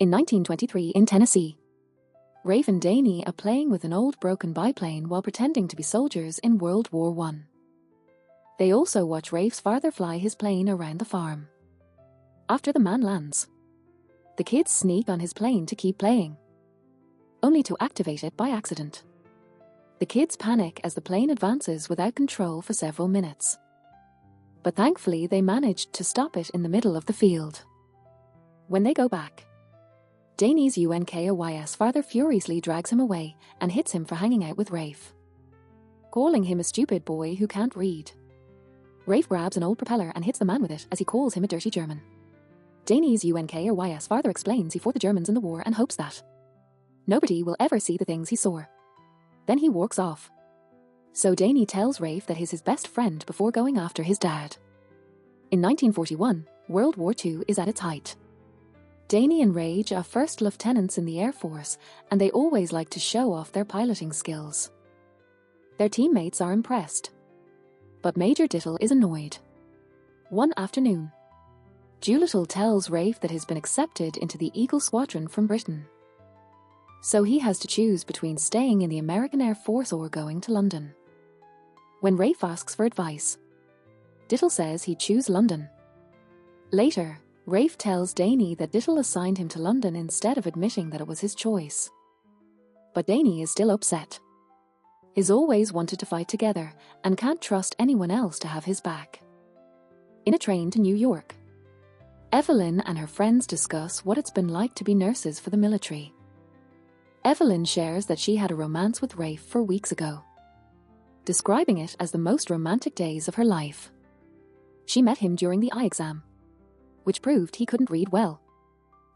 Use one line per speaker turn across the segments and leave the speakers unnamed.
In 1923 in Tennessee, Rafe and Danny are playing with an old broken biplane while pretending to be soldiers in World War I. They also watch Rafe's father fly his plane around the farm. After the man lands, the kids sneak on his plane to keep playing, only to activate it by accident. The kids panic as the plane advances without control for several minutes. But thankfully they managed to stop it in the middle of the field. When they go back, Danny's UNKOYS father furiously drags him away and hits him for hanging out with Rafe, calling him a stupid boy who can't read. Rafe grabs an old propeller and hits the man with it as he calls him a dirty German. Danny's UNKOYS father explains he fought the Germans in the war and hopes that nobody will ever see the things he saw. Then he walks off. So Danny tells Rafe that he's his best friend before going after his dad. In 1941, World War II is at its height. Danny and Rage are first lieutenants in the Air Force, and they always like to show off their piloting skills. Their teammates are impressed, but Major Dittle is annoyed. One afternoon, Doolittle tells Rafe that he's been accepted into the Eagle Squadron from Britain. So he has to choose between staying in the American Air Force or going to London. When Rafe asks for advice, Dittle says he'd choose London. Later, Rafe tells Danny that Dittle assigned him to London instead of admitting that it was his choice. But Danny is still upset. He's always wanted to fight together and can't trust anyone else to have his back. In a train to New York, Evelyn and her friends discuss what it's been like to be nurses for the military. Evelyn shares that she had a romance with Rafe 4 weeks ago, describing it as the most romantic days of her life. She met him during the eye exam, which proved he couldn't read well.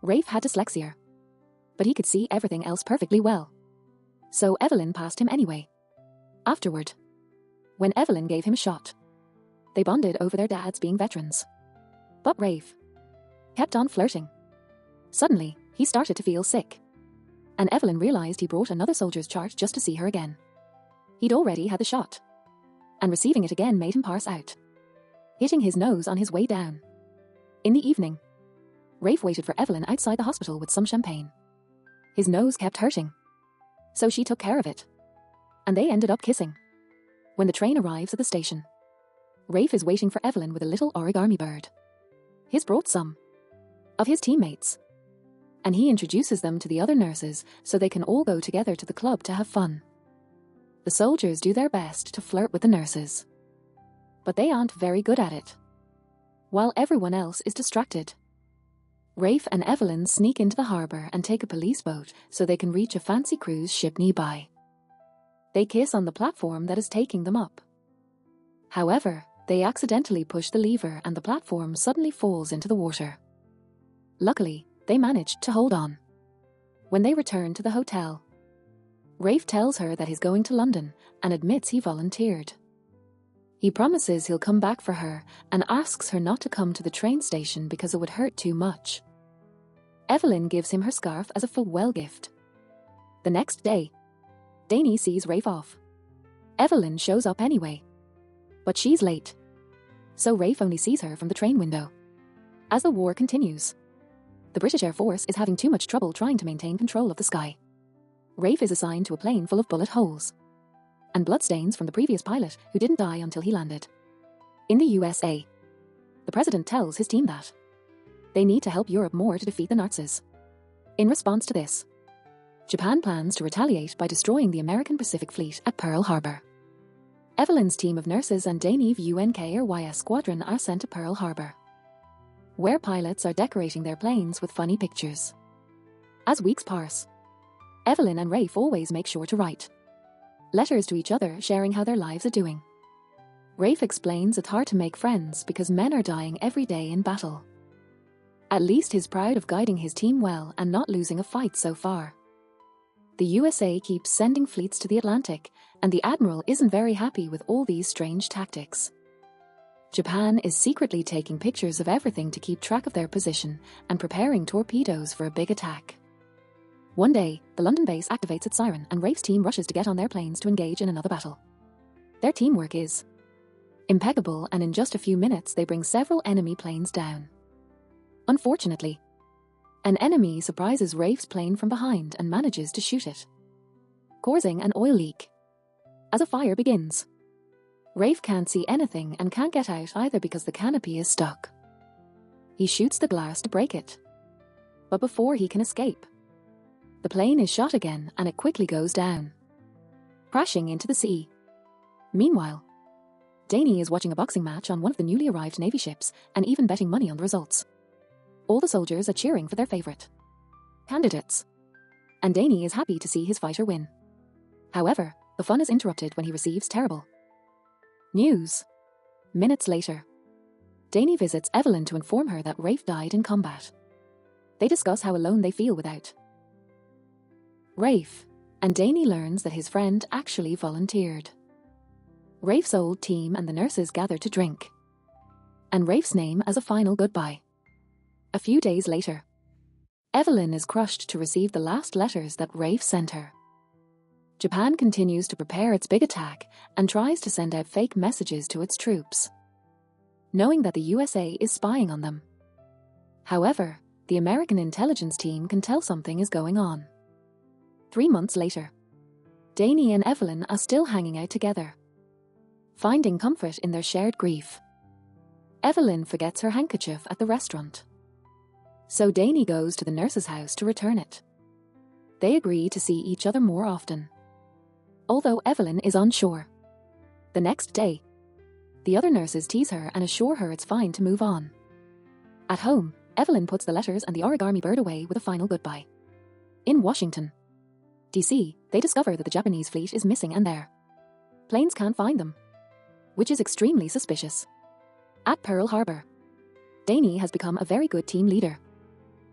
Rafe had dyslexia, but he could see everything else perfectly well. So Evelyn passed him anyway. Afterward, when Evelyn gave him a shot, they bonded over their dads being veterans. But Rafe kept on flirting. Suddenly, he started to feel sick, and Evelyn realized he brought another soldier's chart just to see her again. He'd already had the shot, and receiving it again made him pass out, hitting his nose on his way down. In the evening, Rafe waited for Evelyn outside the hospital with some champagne. His nose kept hurting, so she took care of it, and they ended up kissing. When the train arrives at the station, Rafe is waiting for Evelyn with a little origami bird. He's brought some of his teammates, and he introduces them to the other nurses so they can all go together to the club to have fun. The soldiers do their best to flirt with the nurses, but they aren't very good at it. While everyone else is distracted, Rafe and Evelyn sneak into the harbour and take a police boat so they can reach a fancy cruise ship nearby. They kiss on the platform that is taking them up. However, they accidentally push the lever and the platform suddenly falls into the water. Luckily, they managed to hold on. When they return to the hotel, Rafe tells her that he's going to London and admits he volunteered. He promises he'll come back for her and asks her not to come to the train station because it would hurt too much. Evelyn gives him her scarf as a farewell gift. The next day, Danny sees Rafe off. Evelyn shows up anyway, but she's late, so Rafe only sees her from the train window. As the war continues, the British Air Force is having too much trouble trying to maintain control of the sky. Rafe is assigned to a plane full of bullet holes and bloodstains from the previous pilot who didn't die until he landed. In the USA, the president tells his team that they need to help Europe more to defeat the Nazis. In response to this, Japan plans to retaliate by destroying the American Pacific Fleet at Pearl Harbor. Evelyn's team of nurses and Danny's UNKOYS squadron are sent to Pearl Harbor, where pilots are decorating their planes with funny pictures. As weeks pass, Evelyn and Rafe always make sure to write letters to each other sharing how their lives are doing. Rafe explains it's hard to make friends because men are dying every day in battle. At least he's proud of guiding his team well and not losing a fight so far. The USA keeps sending fleets to the Atlantic, and the Admiral isn't very happy with all these strange tactics. Japan is secretly taking pictures of everything to keep track of their position and preparing torpedoes for a big attack. One day, the London base activates its siren and Rafe's team rushes to get on their planes to engage in another battle. Their teamwork is impeccable, and in just a few minutes they bring several enemy planes down. Unfortunately, An enemy surprises Rafe's plane from behind and manages to shoot it, causing an oil leak. As a fire begins, Rafe can't see anything and can't get out either because the canopy is stuck. He shoots the glass to break it, but before he can escape, the plane is shot again and it quickly goes down, crashing into the sea. Meanwhile, Danny is watching a boxing match on one of the newly arrived Navy ships and even betting money on the results. All the soldiers are cheering for their favorite candidates, and Danny is happy to see his fighter win. However, the fun is interrupted when he receives terrible news. Minutes later, Danny visits Evelyn to inform her that Rafe died in combat. They discuss how alone they feel without Rafe, and Danny learns that his friend actually volunteered. Rafe's old team and the nurses gather to drink, and Rafe's name as a final goodbye. A few days later, Evelyn is crushed to receive the last letters that Rafe sent her. Japan continues to prepare its big attack and tries to send out fake messages to its troops, knowing that the USA is spying on them. However, the American intelligence team can tell something is going on. 3 months later, Danny and Evelyn are still hanging out together, finding comfort in their shared grief. Evelyn forgets her handkerchief at the restaurant, so Danny goes to the nurse's house to return it. They agree to see each other more often, although Evelyn is unsure. The next day, the other nurses tease her and assure her it's fine to move on. At home, Evelyn puts the letters and the origami bird away with a final goodbye. In Washington, D.C., they discover that the Japanese fleet is missing and their planes can't find them, which is extremely suspicious. At Pearl Harbor, Danny has become a very good team leader.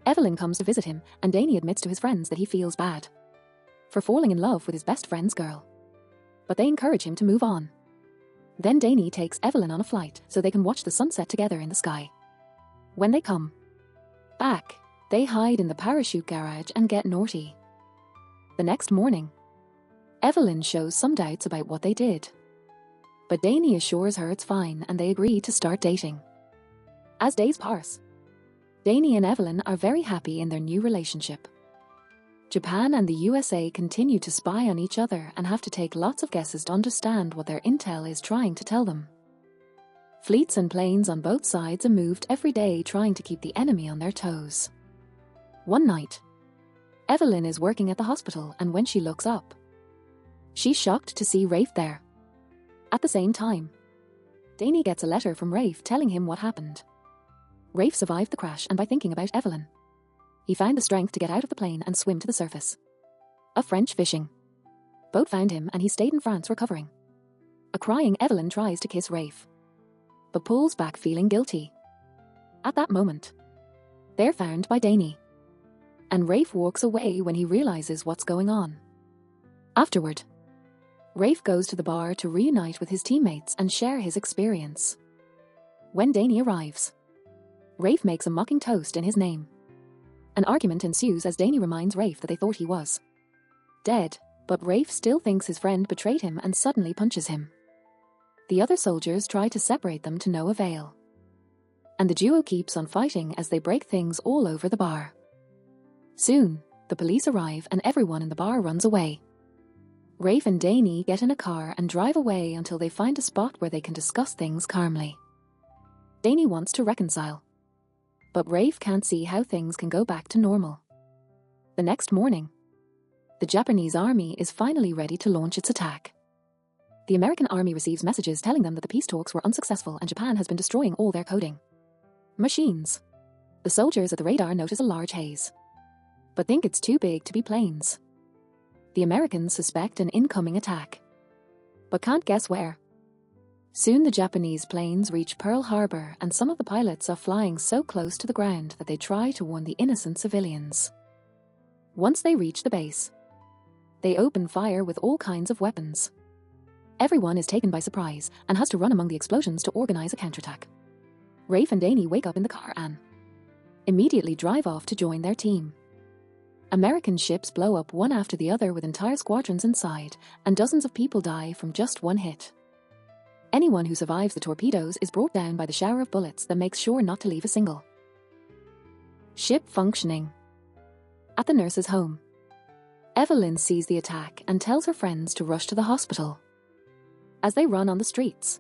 Evelyn comes to visit him, and Danny admits to his friends that he feels bad for falling in love with his best friend's girl, but they encourage him to move on. Then Danny takes Evelyn on a flight so they can watch the sunset together in the sky. When they come back, they hide in the parachute garage and get naughty. The next morning, Evelyn shows some doubts about what they did, but Danny assures her it's fine and they agree to start dating. As days pass, Danny and Evelyn are very happy in their new relationship. Japan and the USA continue to spy on each other and have to take lots of guesses to understand what their intel is trying to tell them. Fleets and planes on both sides are moved every day trying to keep the enemy on their toes. One night, Evelyn is working at the hospital, and when she looks up, she's shocked to see Rafe there. At the same time, Danny gets a letter from Rafe telling him what happened. Rafe survived the crash, and by thinking about Evelyn, he found the strength to get out of the plane and swim to the surface. A French fishing boat found him and he stayed in France recovering. A crying Evelyn tries to kiss Rafe, but pulls back feeling guilty. At that moment, they're found by Danny, and Rafe walks away when he realizes what's going on. Afterward, Rafe goes to the bar to reunite with his teammates and share his experience. When Danny arrives, Rafe makes a mocking toast in his name. An argument ensues as Danny reminds Rafe that they thought he was dead, but Rafe still thinks his friend betrayed him and suddenly punches him. The other soldiers try to separate them to no avail, and the duo keeps on fighting as they break things all over the bar. Soon, the police arrive and everyone in the bar runs away. Rafe and Danny get in a car and drive away until they find a spot where they can discuss things calmly. Danny wants to reconcile, but Rafe can't see how things can go back to normal. The next morning, the Japanese army is finally ready to launch its attack. The American army receives messages telling them that the peace talks were unsuccessful and Japan has been destroying all their coding machines. The soldiers at the radar notice a large haze, but think it's too big to be planes. The Americans suspect an incoming attack, but can't guess where. Soon the Japanese planes reach Pearl Harbor and some of the pilots are flying so close to the ground that they try to warn the innocent civilians. Once they reach the base, they open fire with all kinds of weapons. Everyone is taken by surprise and has to run among the explosions to organize a counterattack. Rafe and Danny wake up in the car and immediately drive off to join their team. American ships blow up one after the other with entire squadrons inside, and dozens of people die from just one hit. Anyone who survives the torpedoes is brought down by the shower of bullets that makes sure not to leave a single ship functioning. At the nurse's home, Evelyn sees the attack and tells her friends to rush to the hospital. As they run on the streets,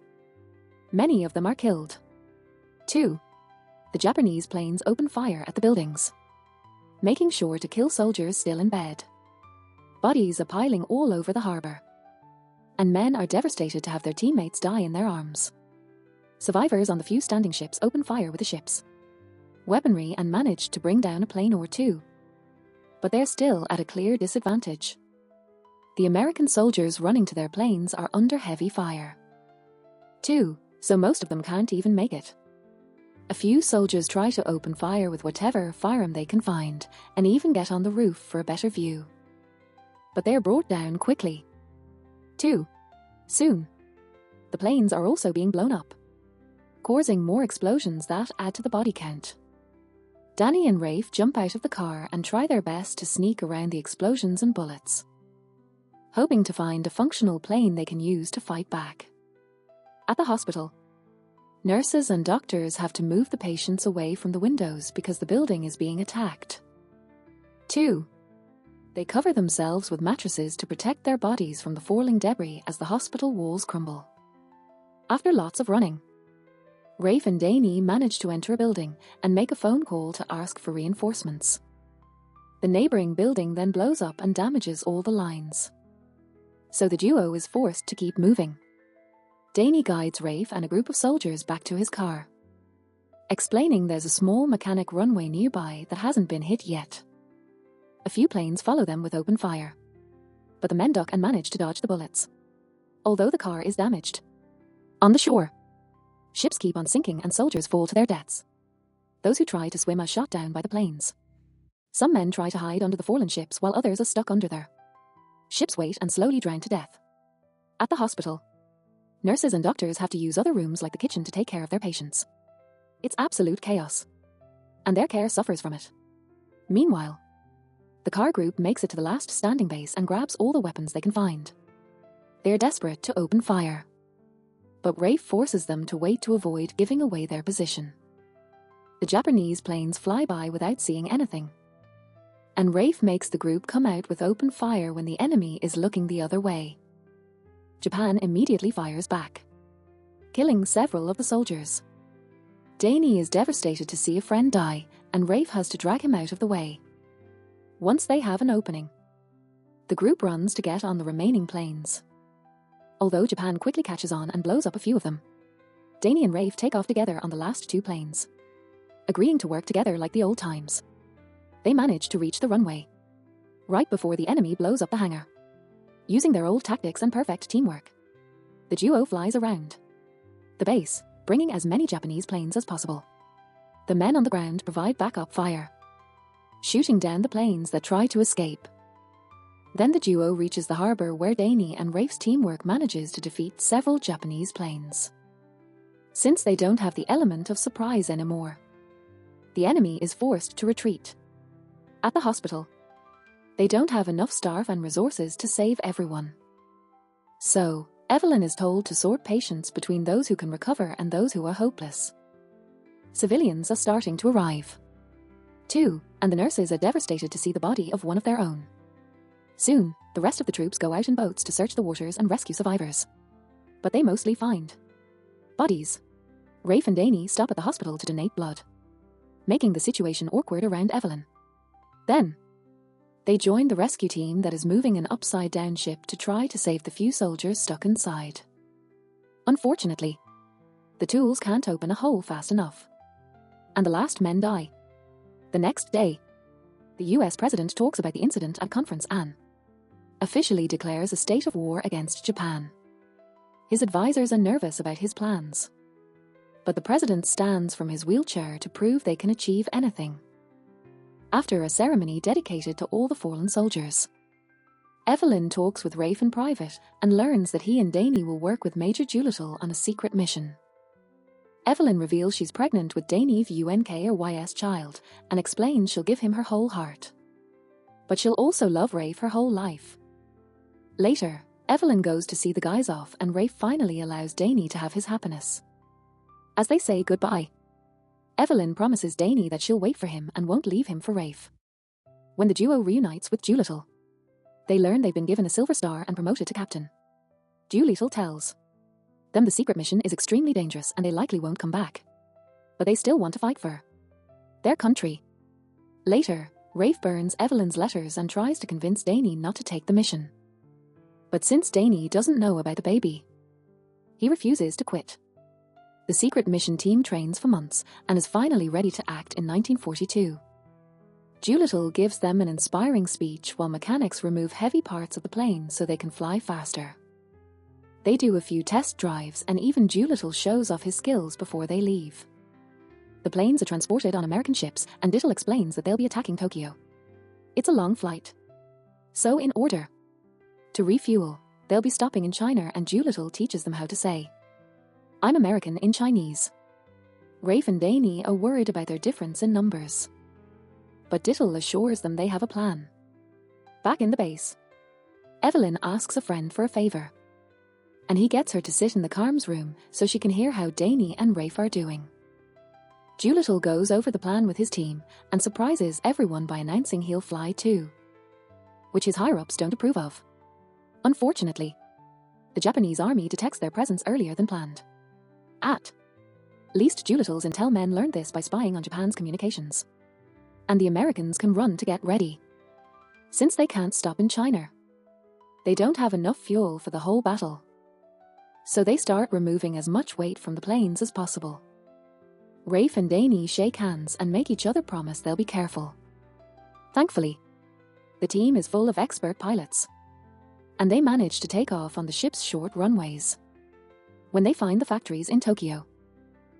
many of them are killed. 2. The Japanese planes open fire at the buildings, making sure to kill soldiers still in bed. Bodies are piling all over the harbor, and men are devastated to have their teammates die in their arms. Survivors on the few standing ships open fire with the ship's weaponry and manage to bring down a plane or two. But they're still at a clear disadvantage. The American soldiers running to their planes are under heavy fire. 2. So most of them can't even make it. A few soldiers try to open fire with whatever firearm they can find, and even get on the roof for a better view. But they're brought down quickly. 2. Soon, the planes are also being blown up, causing more explosions that add to the body count. Danny and Rafe jump out of the car and try their best to sneak around the explosions and bullets, hoping to find a functional plane they can use to fight back. At the hospital, nurses and doctors have to move the patients away from the windows because the building is being attacked. 2. They cover themselves with mattresses to protect their bodies from the falling debris as the hospital walls crumble. After lots of running, Rafe and Danny manage to enter a building and make a phone call to ask for reinforcements. The neighboring building then blows up and damages all the lines, so the duo is forced to keep moving. Danny guides Rafe and a group of soldiers back to his car, explaining there's a small mechanic runway nearby that hasn't been hit yet. A few planes follow them with open fire, but the men duck and manage to dodge the bullets, although the car is damaged. On the shore, ships keep on sinking and soldiers fall to their deaths. Those who try to swim are shot down by the planes. Some men try to hide under the fallen ships while others are stuck under their ships' weight and slowly drown to death. At the hospital, nurses and doctors have to use other rooms like the kitchen to take care of their patients. It's absolute chaos, and their care suffers from it. Meanwhile, the car group makes it to the last standing base and grabs all the weapons they can find. They're desperate to open fire, but Rafe forces them to wait to avoid giving away their position. The Japanese planes fly by without seeing anything, and Rafe makes the group come out with open fire when the enemy is looking the other way. Japan immediately fires back, killing several of the soldiers. Danny is devastated to see a friend die, and Rafe has to drag him out of the way. Once they have an opening, the group runs to get on the remaining planes. Although Japan quickly catches on and blows up a few of them, Danny and Rafe take off together on the last two planes, agreeing to work together like the old times. They manage to reach the runway right before the enemy blows up the hangar. Using their old tactics and perfect teamwork, the duo flies around the base, bringing as many Japanese planes as possible. The men on the ground provide backup fire, shooting down the planes that try to escape. Then the duo reaches the harbor where Danny and Rafe's teamwork manages to defeat several Japanese planes. Since they don't have the element of surprise anymore, the enemy is forced to retreat. At the hospital, they don't have enough staff and resources to save everyone. So, Evelyn is told to sort patients between those who can recover and those who are hopeless. Civilians are starting to arrive, too, and the nurses are devastated to see the body of one of their own. Soon, the rest of the troops go out in boats to search the waters and rescue survivors, but they mostly find bodies. Rafe and Danny stop at the hospital to donate blood, making the situation awkward around Evelyn. Then, they join the rescue team that is moving an upside-down ship to try to save the few soldiers stuck inside. Unfortunately, the tools can't open a hole fast enough, and the last men die. The next day, the US president talks about the incident at a conference and officially declares a state of war against Japan. His advisors are nervous about his plans, but the president stands from his wheelchair to prove they can achieve anything. After a ceremony dedicated to all the fallen soldiers, Evelyn talks with Rafe in private and learns that he and Danny will work with Major Doolittle on a secret mission. Evelyn reveals she's pregnant with Danny's UNKRYS child and explains she'll give him her whole heart, but she'll also love Rafe her whole life. Later, Evelyn goes to see the guys off and Rafe finally allows Danny to have his happiness. As they say goodbye, Evelyn promises Danny that she'll wait for him and won't leave him for Rafe. When the duo reunites with Doolittle, they learn they've been given a silver star and promoted to captain. Doolittle tells them the secret mission is extremely dangerous and they likely won't come back. But they still want to fight for their country. Later, Rafe burns Evelyn's letters and tries to convince Danny not to take the mission. But since Danny doesn't know about the baby, he refuses to quit. The secret mission team trains for months and is finally ready to act in 1942. Doolittle gives them an inspiring speech while mechanics remove heavy parts of the plane so they can fly faster. They do a few test drives and even Doolittle shows off his skills before they leave. The planes are transported on American ships and Dittle explains that they'll be attacking Tokyo. It's a long flight. So in order to refuel, they'll be stopping in China and Doolittle teaches them how to say, "I'm American" in Chinese. Rafe and Danny are worried about their difference in numbers. But Dittle assures them they have a plan. Back in the base, Evelyn asks a friend for a favor. And he gets her to sit in the comms room so she can hear how Danny and Rafe are doing. Doolittle goes over the plan with his team and surprises everyone by announcing he'll fly too, which his higher-ups don't approve of. Unfortunately, the Japanese army detects their presence earlier than planned. At least Doolittle's intel men learned this by spying on Japan's communications. And the Americans can run to get ready. Since they can't stop in China, they don't have enough fuel for the whole battle. So they start removing as much weight from the planes as possible. Rafe and Danny shake hands and make each other promise they'll be careful. Thankfully, the team is full of expert pilots, and they manage to take off on the ship's short runways. When they find the factories in Tokyo,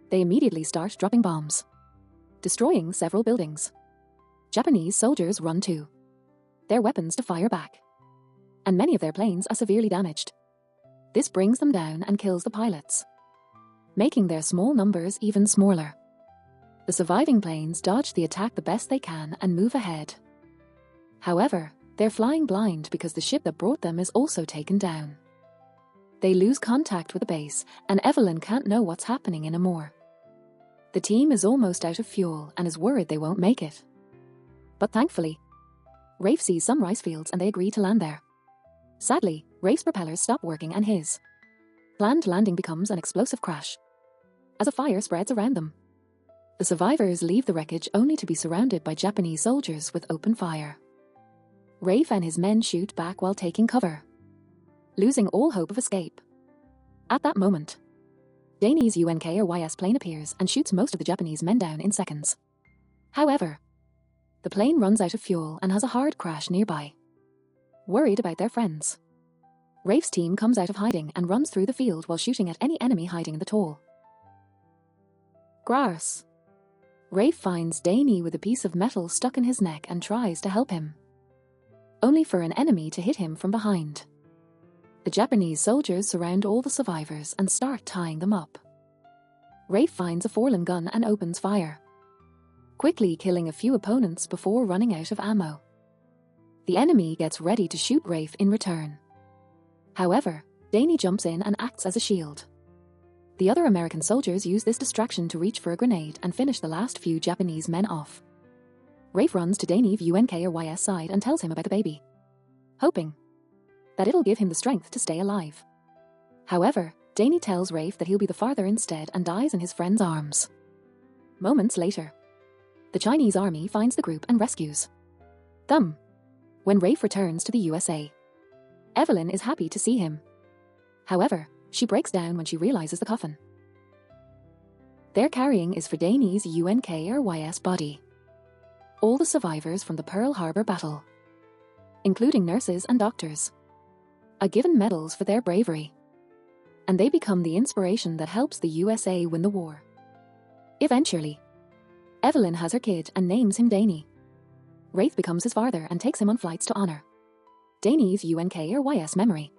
they immediately start dropping bombs, destroying several buildings. Japanese soldiers run to their weapons to fire back, and many of their planes are severely damaged. This brings them down and kills the pilots, making their small numbers even smaller. The surviving planes dodge the attack the best they can and move ahead. However, they're flying blind because the ship that brought them is also taken down. They lose contact with the base, and Evelyn can't know what's happening anymore. The team is almost out of fuel and is worried they won't make it. But thankfully, Rafe sees some rice fields and they agree to land there. Sadly, Rafe's propellers stop working and his planned landing becomes an explosive crash as a fire spreads around them. The survivors leave the wreckage only to be surrounded by Japanese soldiers with open fire. Rafe and his men shoot back while taking cover, losing all hope of escape. At that moment, Danny's UNKRYS plane appears and shoots most of the Japanese men down in seconds. However, the plane runs out of fuel and has a hard crash nearby. Worried about their friends, Rafe's team comes out of hiding and runs through the field while shooting at any enemy hiding in the tall grass. Rafe finds Danny with a piece of metal stuck in his neck and tries to help him, only for an enemy to hit him from behind. The Japanese soldiers surround all the survivors and start tying them up. Rafe finds a Forlin gun and opens fire, quickly killing a few opponents before running out of ammo. The enemy gets ready to shoot Rafe in return. However, Danny jumps in and acts as a shield. The other American soldiers use this distraction to reach for a grenade and finish the last few Japanese men off. Rafe runs to Danny's UNKRYS side and tells him about the baby, hoping that it'll give him the strength to stay alive. However, Danny tells Rafe that he'll be the father instead and dies in his friend's arms. Moments later, the Chinese army finds the group and rescues them. When Rafe returns to the USA, Evelyn is happy to see him. However, she breaks down when she realizes the coffin they're carrying is for Danny's UNKRYS body. All the survivors from the Pearl Harbor battle, including nurses and doctors, are given medals for their bravery, and they become the inspiration that helps the USA win the war. Eventually, Evelyn has her kid and names him Danny. Rafe becomes his father and takes him on flights to honor Danny's UNKRYS memory.